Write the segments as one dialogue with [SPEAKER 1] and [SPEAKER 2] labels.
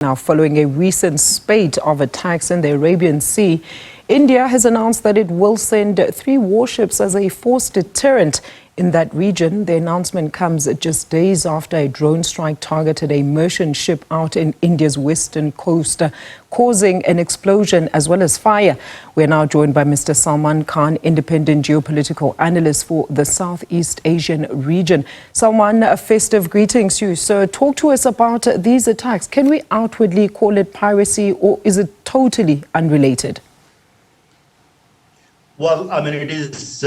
[SPEAKER 1] Now, following a recent spate of attacks in the Arabian Sea, India has announced that it will send 3 warships as a force deterrent in that region. The announcement comes just days after a drone strike targeted a merchant ship out in India's western coast, causing an explosion as well as fire. We're now joined by Mr. Salman Khan, independent geopolitical analyst for the Southeast Asian region. Salman, festive greetings to you. So talk to us about these attacks. Can we outwardly call it piracy, or is it totally unrelated?
[SPEAKER 2] Well, I mean, it is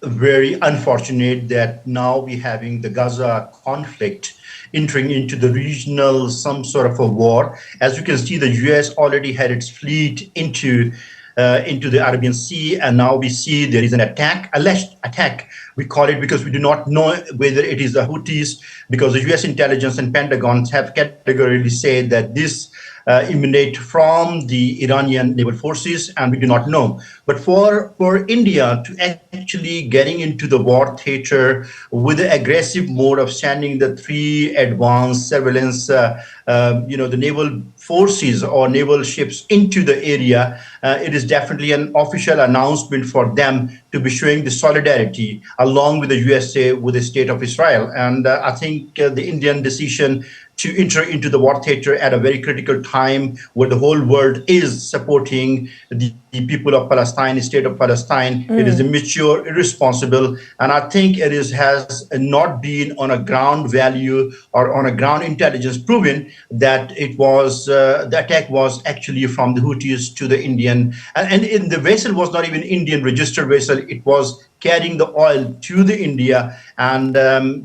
[SPEAKER 2] very unfortunate that now we're having the Gaza conflict entering into the regional, some sort of a war. As you can see, the US already had its fleet into the Arabian Sea, and now we see there is an attack, alleged attack, we call it, because we do not know whether it is the Houthis, because the US intelligence and Pentagon have categorically said that this emanate from the Iranian naval forces, and we do not know. But for India to actually getting into the war theater with the aggressive mode of sending the 3 advanced surveillance, the naval forces or naval ships into the area, it is definitely an official announcement for them to be showing the solidarity along with the USA with the state of Israel. And I think the Indian decision to enter into the war theater at a very critical time where the whole world is supporting the people of Palestine, the state of Palestine. It is immature, irresponsible, and I think it has not been on a ground value or on a ground intelligence proven that it was the attack was actually from the Houthis to the Indian, and the vessel was not even Indian registered vessel. It was carrying the oil to the India, and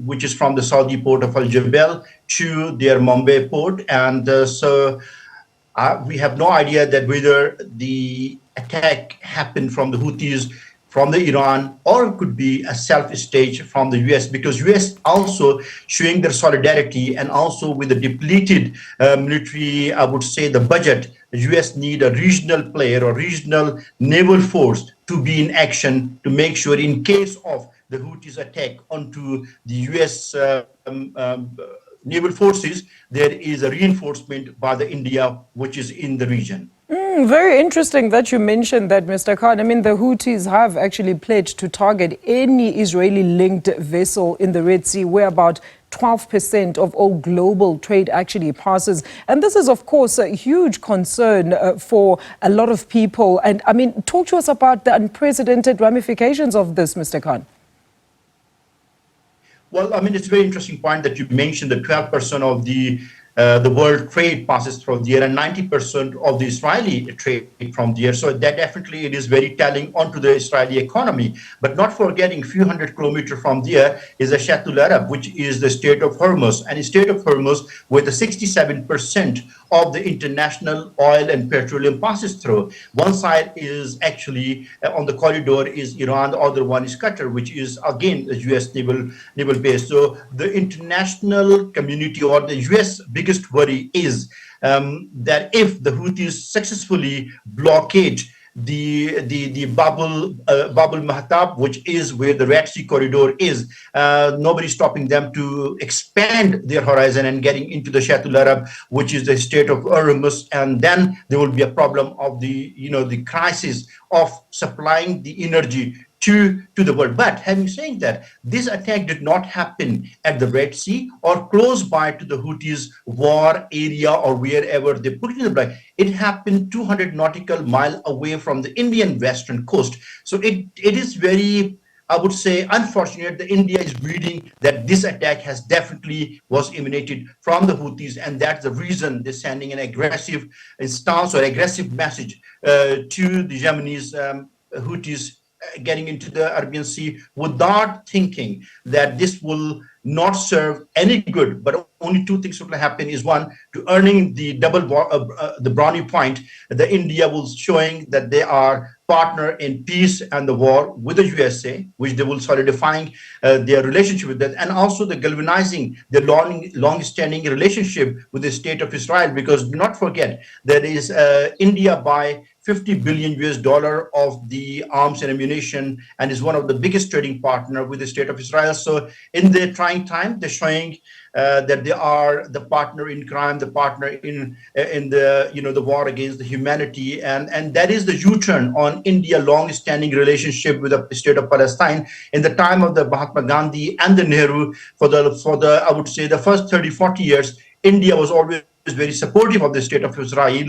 [SPEAKER 2] which is from the Saudi port of Al Jabal to their Mumbai port. And so we have no idea that whether the attack happened from the Houthis, from the Iran, or it could be a self-stage from the US, because US also showing their solidarity, and also with the depleted military, I would say, the budget, the US need a regional player or regional naval force to be in action to make sure in case of the Houthis attack onto the US naval forces, there is a reinforcement by the India, which is in the region.
[SPEAKER 1] Very interesting that you mentioned that, Mr. Khan. I mean, the Houthis have actually pledged to target any Israeli-linked vessel in the Red Sea, where about 12% of all global trade actually passes. And this is, of course, a huge concern for a lot of people. And, I mean, talk to us about the unprecedented ramifications of this, Mr. Khan.
[SPEAKER 2] Well, I mean, it's a very interesting point that you mentioned that 12% of the world trade passes through the air, and 90% of the Israeli trade from the air. So that definitely it is very telling onto the Israeli economy. But not forgetting, few hundred kilometers from there is the Shatul Arab, which is the state of Hormuz. And the state of Hormuz, where the 67% of the international oil and petroleum passes through. One side is actually on the corridor is Iran, the other one is Qatar, which is again the US naval base. So the international community or the US biggest worry is that if the Houthis successfully blockade the Bab al-Mahtab, which is where the Red Sea corridor is, nobody's stopping them to expand their horizon and getting into the Shatul Arab, which is the state of Hormuz, and then there will be a problem of the crisis of supplying the energy to the world. But having said that, this attack did not happen at the Red Sea or close by to the Houthis' war area or wherever they put it in the black. It happened 200 nautical miles away from the Indian western coast. So it is very, I would say, unfortunate that India is reading that this attack has definitely was emanated from the Houthis, and that's the reason they're sending an aggressive stance or aggressive message to the Yemenis, Houthis, getting into the Arabian Sea without thinking that this will not serve any good, but only 2 things will happen is one, to earning the the brownie point, the India will showing that they are partner in peace and the war with the USA, which they will solidifying their relationship with that, and also the galvanizing the long-standing relationship with the state of Israel, because do not forget that is India by $50 billion of the arms and ammunition, and is one of the biggest trading partner with the state of Israel. So in their trying trying time. They're showing that they are the partner in crime, the partner in the the war against the humanity, and that is the U-turn on India long-standing relationship with the state of Palestine. In the time of the Mahatma Gandhi and the Nehru, for the I would say the first 30-40 years, India was always very supportive of the state of Israel,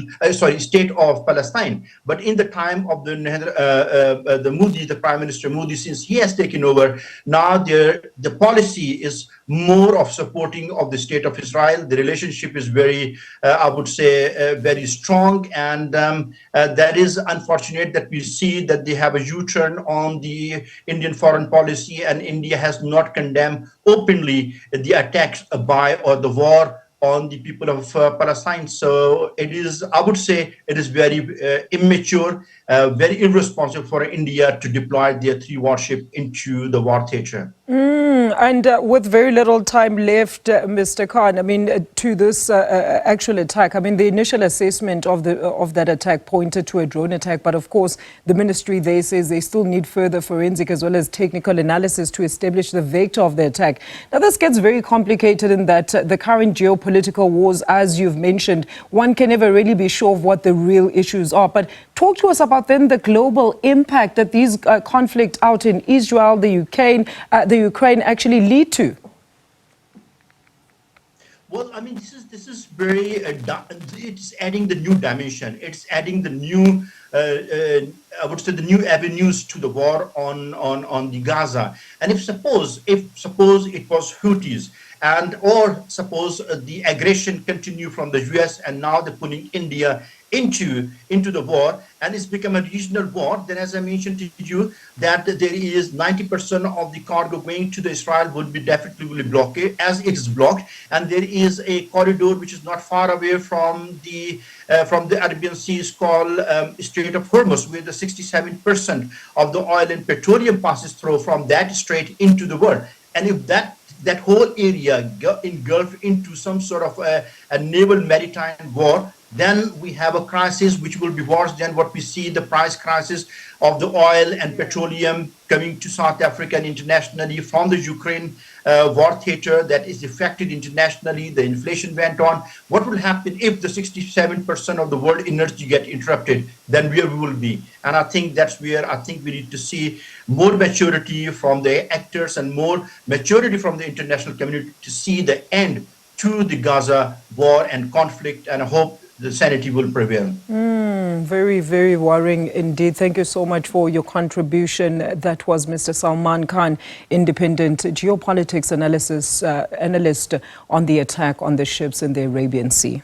[SPEAKER 2] state of Palestine. But in the time of the Modi, the Prime Minister Modi, since he has taken over, now the policy is more of supporting of the state of Israel. The relationship is very, I would say, very strong, and that is unfortunate that we see that they have a U-turn on the Indian foreign policy, and India has not condemned openly the attacks by or the war on the people of Palestine. So it is, I would say, it is very immature, very irresponsible for India to deploy their 3 warships into the war theater.
[SPEAKER 1] And with very little time left, Mr. Khan, I mean, to this actual attack, I mean, the initial assessment of that attack pointed to a drone attack, but of course, the ministry there says they still need further forensic as well as technical analysis to establish the vector of the attack. Now, this gets very complicated in that the current geopolitical wars, as you've mentioned, one can never really be sure of what the real issues are. But talk to us about then the global impact that these conflict out in Israel, the Ukraine actually lead to.
[SPEAKER 2] Well, I mean, this is very it's adding the new dimension. It's adding the new I would say the new avenues to the war on the Gaza. And if suppose it was Houthis, and or suppose the aggression continue from the US, and now they're putting India into the war, and it's become a regional war, then as I mentioned to you, that there is 90% of the cargo going to the Israel would be definitely blocked, as it is blocked, and there is a corridor which is not far away from the Arabian Sea called Strait of Hormuz, where the 67% of the oil and petroleum passes through from that strait into the world. And if that whole area engulfed into some sort of a naval maritime war, then we have a crisis which will be worse than what we see, the price crisis of the oil and petroleum coming to South Africa and internationally from the Ukraine war theater that is affected internationally. The inflation went on. What will happen if the 67% of the world energy get interrupted? Then where we will be? And I think that's where I think we need to see more maturity from the actors and more maturity from the international community to see the end to the Gaza war and conflict, and I hope the sanity will prevail.
[SPEAKER 1] Very, very worrying indeed. Thank you so much for your contribution. That was Mr. Salman Khan, independent geopolitics analyst on the attack on the ships in the Arabian Sea.